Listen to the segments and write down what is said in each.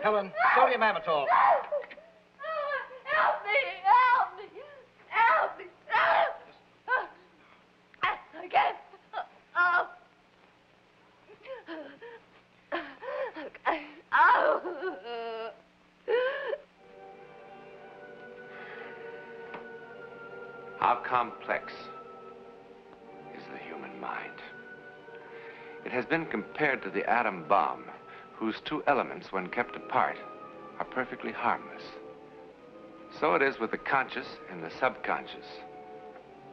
Helen. Sodium amytal. Help me! Help me! Help me! I can't. How complex is the human mind? It has been compared to the atom bomb, whose two elements, when kept apart, are perfectly harmless. So it is with the conscious and the subconscious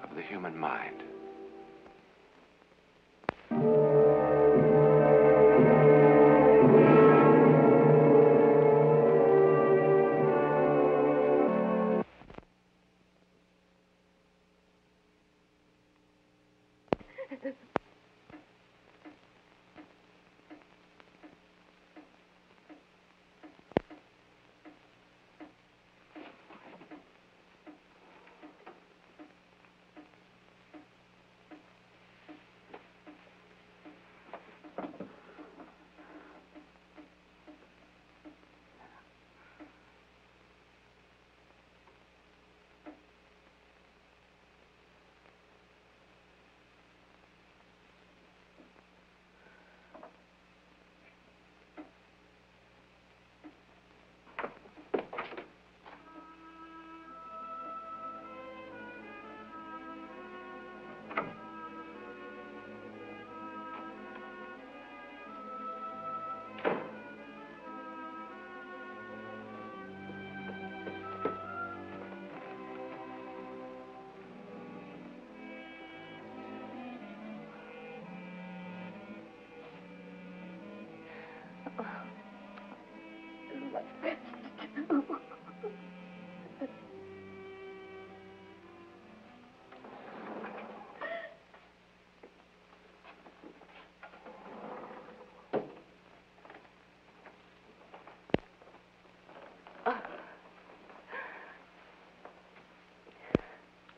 of the human mind.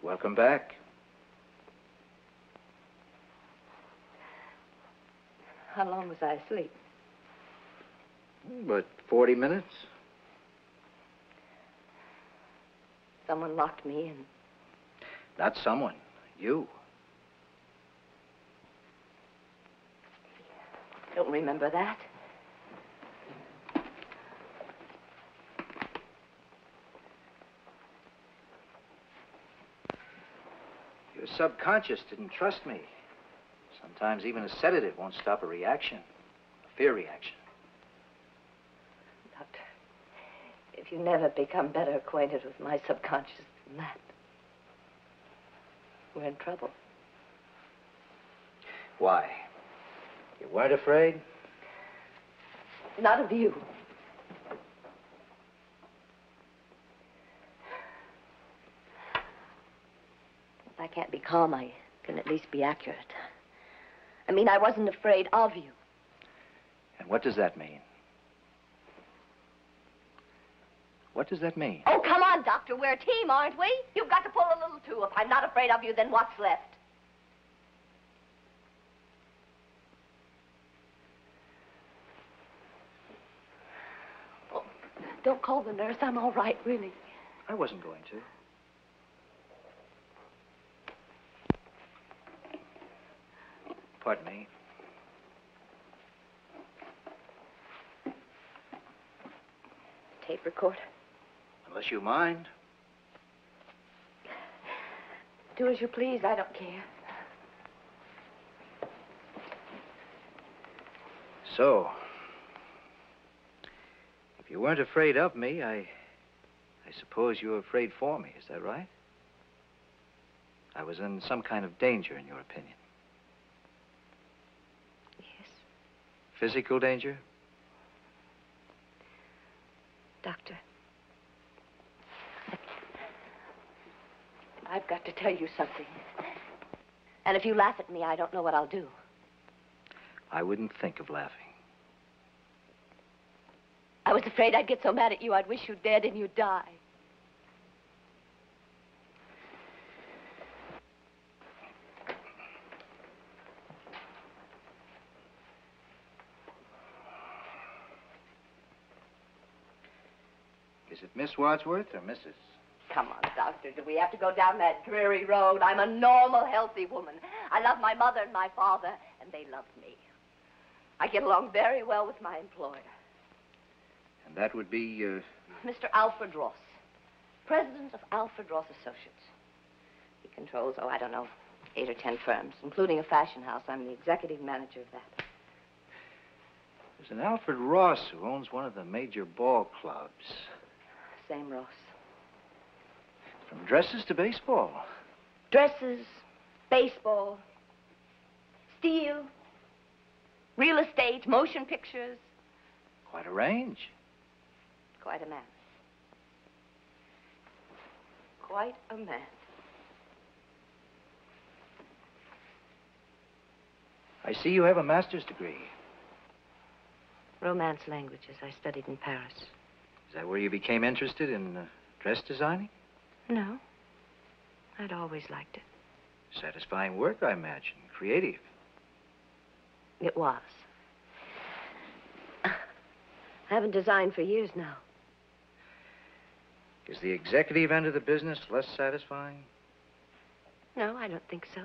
Welcome back. How long was I asleep? But 40 minutes? Someone locked me in. Not someone. You. Don't remember that. Your subconscious didn't trust me. Sometimes even a sedative won't stop a reaction, a fear reaction. Doctor, if you never become better acquainted with my subconscious than that, we're in trouble. Why? You weren't afraid? Not of you. If I can't be calm, I can at least be accurate. I mean, I wasn't afraid of you. And what does that mean? What does that mean? Oh, come on, Doctor. We're a team, aren't we? You've got to pull a little, too. If I'm not afraid of you, then what's left? Oh, don't call the nurse. I'm all right, really. I wasn't going to. Pardon me. Tape recorder. Unless you mind. Do as you please. I don't care. So, if you weren't afraid of me, I suppose you were afraid for me. Is that right? I was in some kind of danger, in your opinion. Yes. Physical danger? Doctor, I've got to tell you something. And if you laugh at me, I don't know what I'll do. I wouldn't think of laughing. I was afraid I'd get so mad at you, I'd wish you dead and you'd die. Is it Miss Wadsworth or Mrs.? Come on, Doctor. Do we have to go down that dreary road? I'm a normal, healthy woman. I love my mother and my father, and they love me. I get along very well with my employer. And that would be, Mr. Alfred Ross, president of Alfred Ross Associates. He controls, oh, I don't know, 8 or 10 firms, including a fashion house. I'm the executive manager of that. There's an Alfred Ross who owns one of the major ball clubs. Same Ross. From dresses to baseball. Dresses, baseball, steel, real estate, motion pictures. Quite a range. Quite a man. Quite a man. I see you have a master's degree. Romance languages. I studied in Paris. Is that where you became interested in dress designing? No. I'd always liked it. Satisfying work, I imagine. Creative. It was. I haven't designed for years now. Is the executive end of the business less satisfying? No, I don't think so.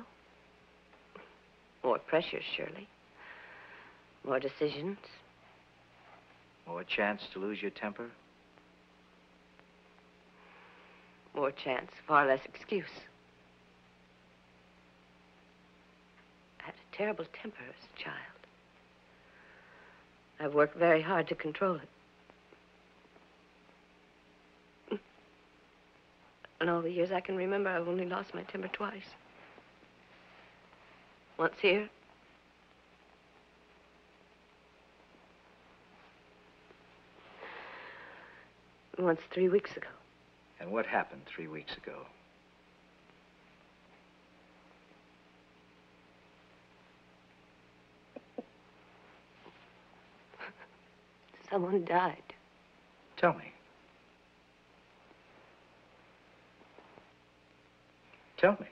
More pressures, surely. More decisions. More chance to lose your temper? More chance, far less excuse. I had a terrible temper as a child. I've worked very hard to control it. In all the years I can remember, I've only lost my temper twice. Once here. And once 3 weeks ago. And what happened 3 weeks ago? Someone died. Tell me. Tell me.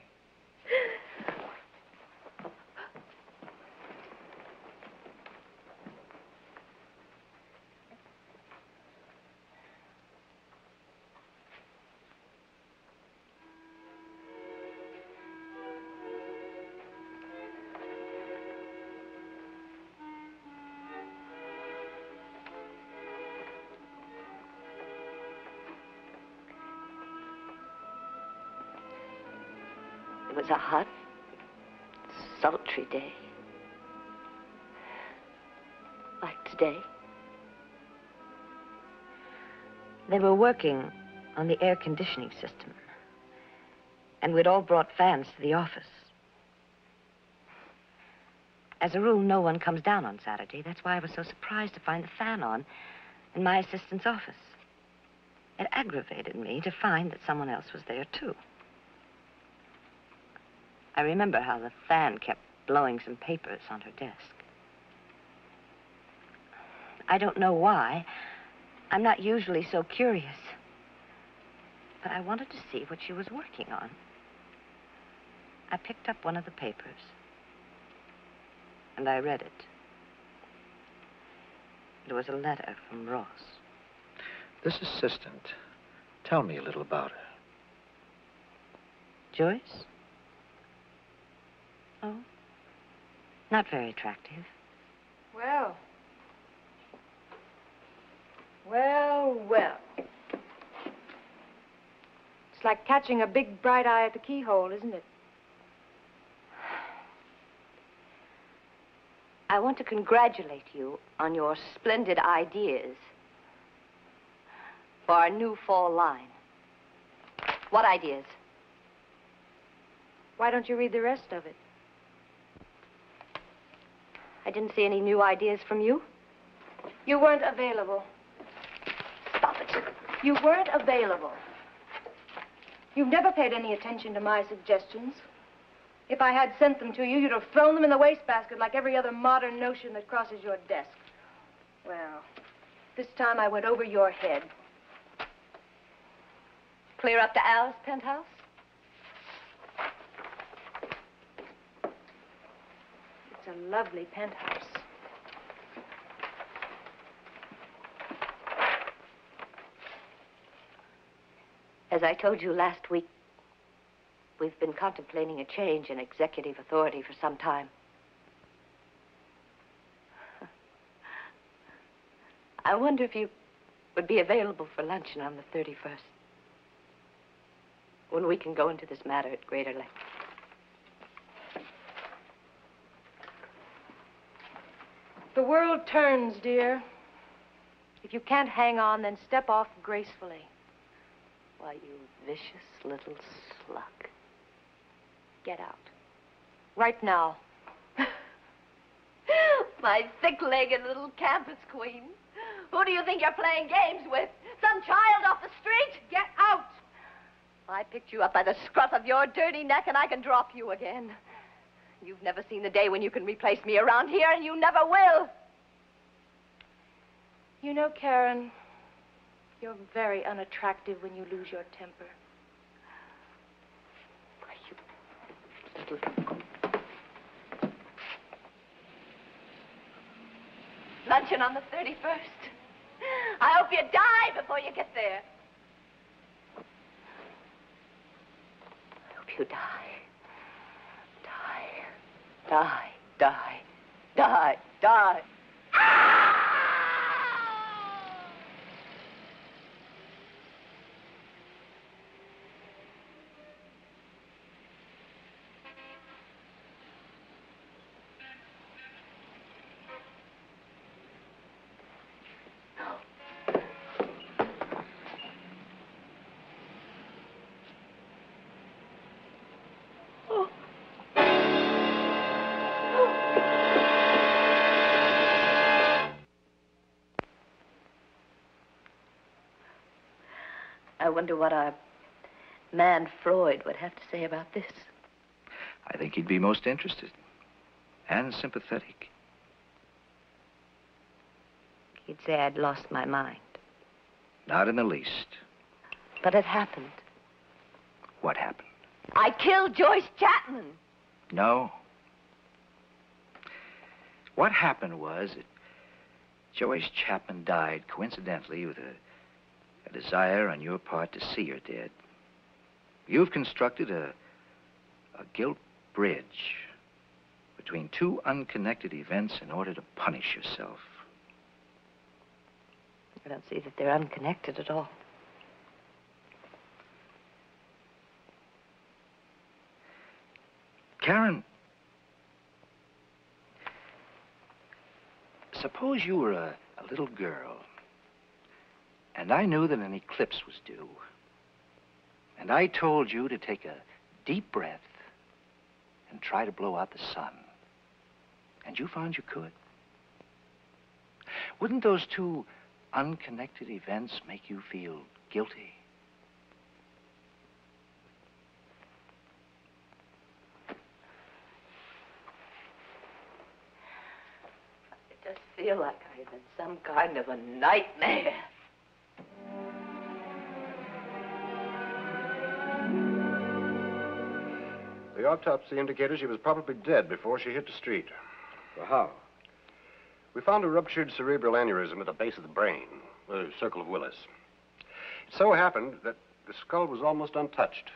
It was a hot, sultry day. Like today. They were working on the air conditioning system. And we'd all brought fans to the office. As a rule, no one comes down on Saturday. That's why I was so surprised to find the fan on in my assistant's office. It aggravated me to find that someone else was there, too. I remember how the fan kept blowing some papers on her desk. I don't know why. I'm not usually so curious. But I wanted to see what she was working on. I picked up one of the papers. And I read it. It was a letter from Ross. This assistant, tell me a little about her. Joyce? Oh, not very attractive. Well. Well, well. It's like catching a big bright eye at the keyhole, isn't it? I want to congratulate you on your splendid ideas for our new fall line. What ideas? Why don't you read the rest of it? I didn't see any new ideas from you. You weren't available. Stop it. You weren't available. You've never paid any attention to my suggestions. If I had sent them to you, you'd have thrown them in the wastebasket like every other modern notion that crosses your desk. Well, this time I went over your head. Clear up to Al's penthouse? It's a lovely penthouse. As I told you last week, we've been contemplating a change in executive authority for some time. I wonder if you would be available for luncheon on the 31st, when we can go into this matter at greater length. The world turns, dear. If you can't hang on, then step off gracefully. Why, you vicious little slug. Get out. Right now. My thick-legged little campus queen. Who do you think you're playing games with? Some child off the street? Get out! I picked you up by the scruff of your dirty neck, and I can drop you again. You've never seen the day when you can replace me around here, and you never will. You know, Karen, you're very unattractive when you lose your temper. You little... Luncheon on the 31st. I hope you die before you get there. I hope you die. Die, die, die, die. I wonder what our man Freud would have to say about this. I think he'd be most interested and sympathetic. He'd say I'd lost my mind. Not in the least. But it happened. What happened? I killed Joyce Chapman. No. What happened was that Joyce Chapman died coincidentally with a desire on your part to see her dead. You've constructed a guilt bridge between two unconnected events in order to punish yourself. I don't see that they're unconnected at all. Karen, suppose you were a little girl, and I knew that an eclipse was due, and I told you to take a deep breath and try to blow out the sun, and you found you could. Wouldn't those two unconnected events make you feel guilty? It does feel like I'm in some kind of a nightmare. The autopsy indicated she was probably dead before she hit the street. Well, how? We found a ruptured cerebral aneurysm at the base of the brain, the circle of Willis. It so happened that the skull was almost untouched.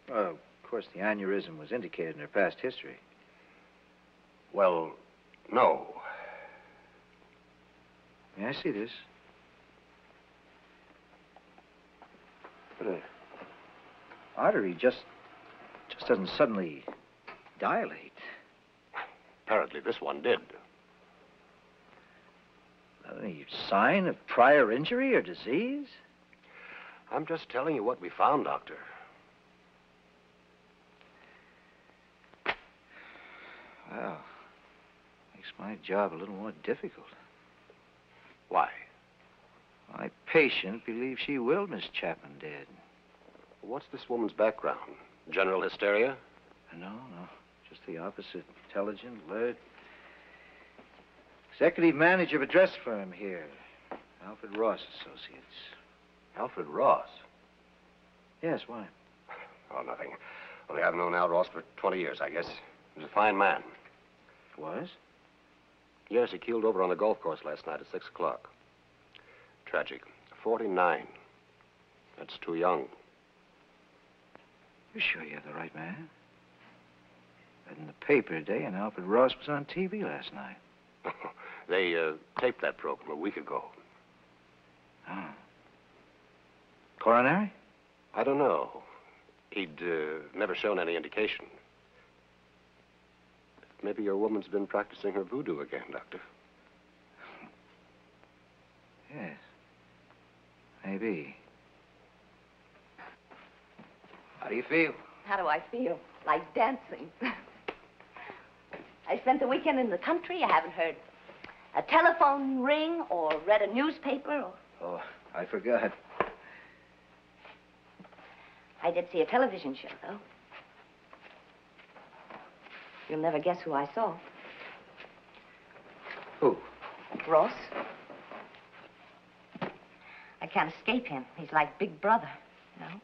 Well, of course, the aneurysm was indicated in her past history. Well, no. Yeah, I see this. But an artery just doesn't suddenly dilate. Apparently this one did. Any sign of prior injury or disease? I'm just telling you what we found, Doctor. Well, makes my job a little more difficult. Why? My patient believes she willed Miss Chapman dead. What's this woman's background? General hysteria? No. Just the opposite. Intelligent, alert. Executive manager of a dress firm here. Alfred Ross Associates. Alfred Ross? Yes, why? Oh, nothing. Only I've known Al Ross for 20 years, I guess. He was a fine man. Was? Yes, he keeled over on the golf course last night at 6 o'clock. Tragic. 49. That's too young. You're sure you're the right man? Read in the paper today, and Alfred Ross was on TV last night. They taped that program a week ago. Oh. Coronary? I don't know. He'd never shown any indication. Maybe your woman's been practicing her voodoo again, Doctor. Yes. Maybe. How do you feel? How do I feel? Like dancing. I spent the weekend in the country. I haven't heard a telephone ring or read a newspaper or... Oh, I forgot. I did see a television show, though. You'll never guess who I saw. Who? Ross. I can't escape him. He's like Big Brother, you know?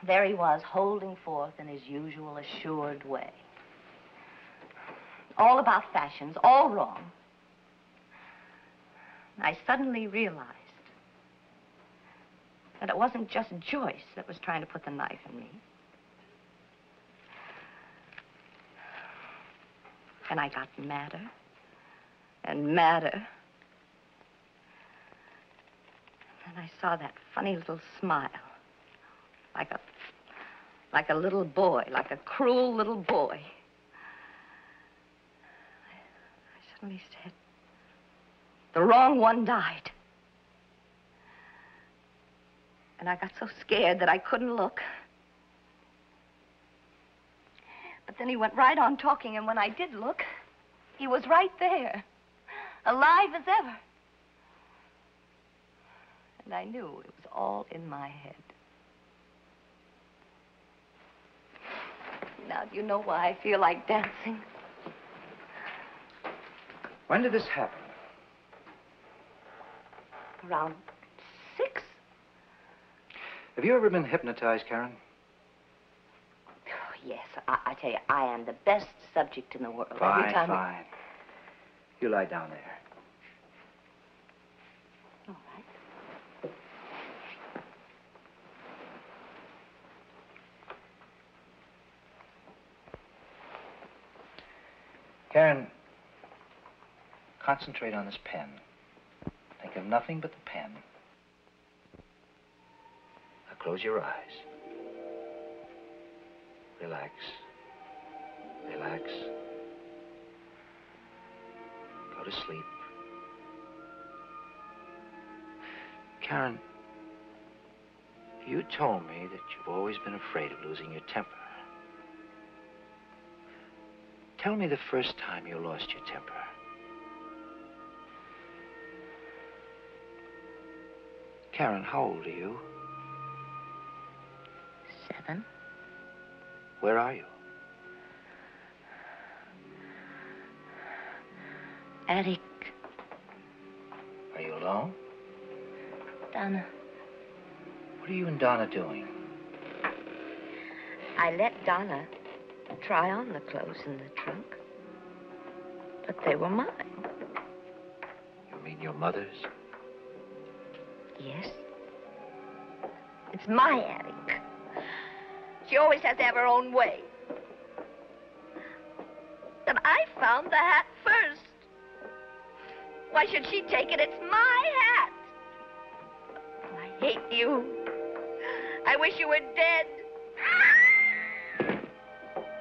There he was, holding forth in his usual assured way. All about fashions, all wrong. I suddenly realized that it wasn't just Joyce that was trying to put the knife in me. And I got madder and madder. And I saw that funny little smile, like a little boy, like a cruel little boy. I suddenly said, the wrong one died. And I got so scared that I couldn't look. But then he went right on talking, and when I did look, he was right there, alive as ever. And I knew it was all in my head. Now, do you know why I feel like dancing? When did this happen? Around 6. Have you ever been hypnotized, Karen? Oh, yes, I tell you, I am the best subject in the world. Fine, Every time fine. You lie down there. All right. Karen, concentrate on this pen. Think of nothing but the pen. Now close your eyes. Relax. Relax. Go to sleep. Karen, you told me that you've always been afraid of losing your temper. Tell me the first time you lost your temper. Karen, how old are you? 7. Where are you? Attic. Are you alone? Donna. What are you and Donna doing? I let Donna try on the clothes in the trunk. But they were mine. You mean your mother's? Yes. It's my attic. She always has to have her own way. But I found the hat first. Why should she take it? It's my hat. Oh, I hate you. I wish you were dead.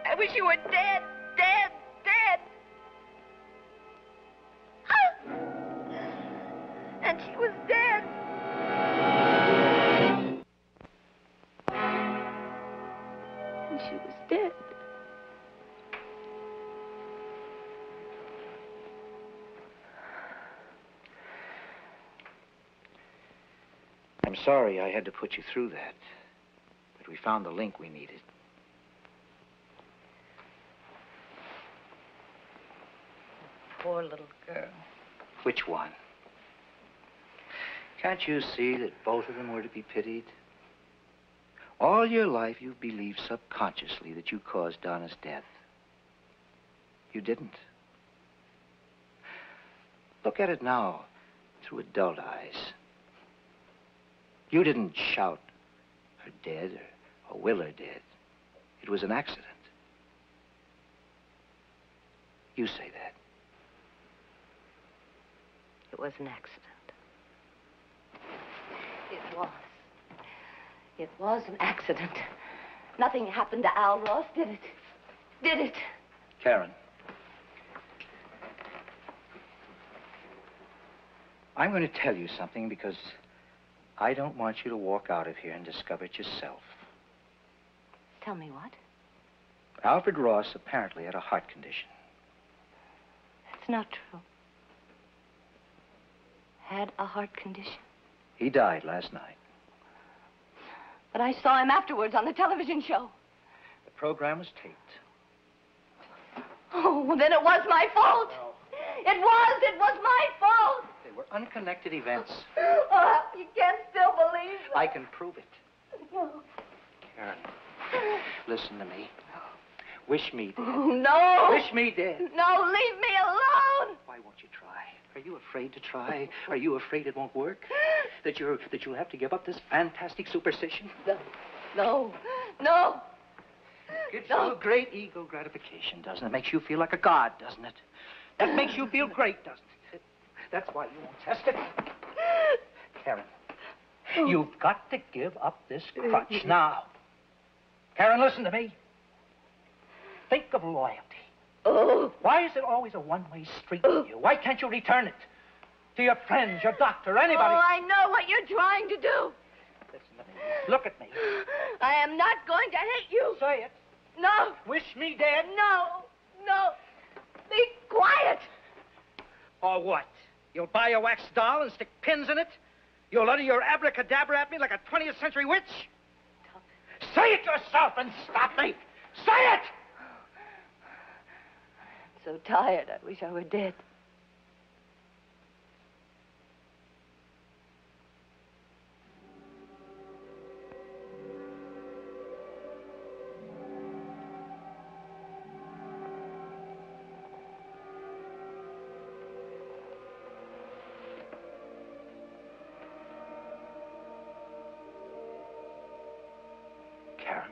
I wish you were dead, dead, dead. And she was dead. And she was dead. I'm sorry I had to put you through that. But we found the link we needed. Poor little girl. Which one? Can't you see that both of them were to be pitied? All your life you've believed subconsciously that you caused Donna's death. You didn't. Look at it now through adult eyes. You didn't shout, her dead, or Will her dead. It was an accident. You say that. It was an accident. It was. It was an accident. Nothing happened to Al Ross, did it? Did it? Karen. I'm going to tell you something because I don't want you to walk out of here and discover it yourself. Tell me what? Alfred Ross apparently had a heart condition. That's not true. Had a heart condition? He died last night. But I saw him afterwards on the television show. The program was taped. Oh, well, then it was my fault. No. It was my fault. They were unconnected events. Oh, you can't still believe it. I can prove it. No. Karen, listen to me. Wish me dead. Oh, no. Wish me dead. No, leave me alone. Why won't you try? Are you afraid to try? Are you afraid it won't work? That you'll have to give up this fantastic superstition? No. No. No. Gives you a great ego gratification, doesn't it? Makes you feel like a god, doesn't it? That makes you feel great, doesn't it? That's why you won't test it. Karen, you've got to give up this crutch now. Karen, listen to me. Think of loyalty. Oh. Why is it always a one-way street with you? Why can't you return it? To your friends, your doctor, anybody. Oh, I know what you're trying to do. Listen to me. Look at me. I am not going to hate you. Say it. No. Wish me dead. No. No. Be quiet. Or what? You'll buy a wax doll and stick pins in it? You'll utter your abracadabra at me like a 20th century witch? Stop. Say it yourself and stop me. Say it! I'm so tired. I wish I were dead. Karen.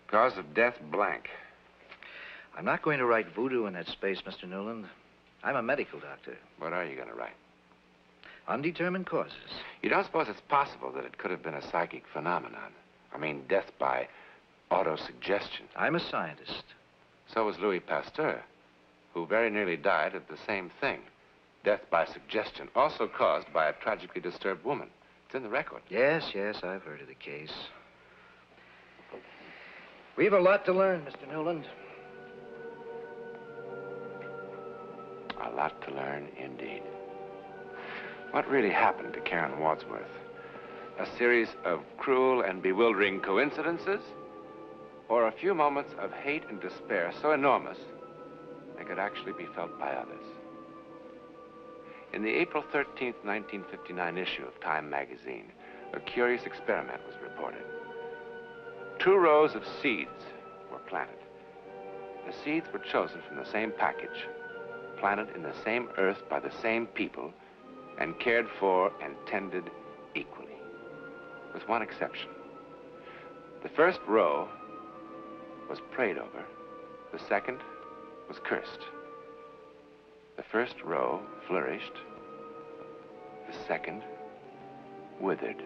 Cause of death, blank. I'm not going to write voodoo in that space, Mr. Newland. I'm a medical doctor. What are you going to write? Undetermined causes. You don't suppose it's possible that it could have been a psychic phenomenon? I mean, death by autosuggestion. I'm a scientist. So was Louis Pasteur, who very nearly died of the same thing. Death by suggestion, also caused by a tragically disturbed woman. It's in the record. Yes, I've heard of the case. We've a lot to learn, Mr. Newland. A lot to learn, indeed. What really happened to Karen Wadsworth? A series of cruel and bewildering coincidences? Or a few moments of hate and despair so enormous they could actually be felt by others? In the April 13th, 1959 issue of Time magazine, a curious experiment was reported. 2 rows of seeds were planted. The seeds were chosen from the same package, planted in the same earth by the same people, and cared for and tended equally, with one exception. The first row was prayed over. The second was cursed. The first row flourished. The second withered.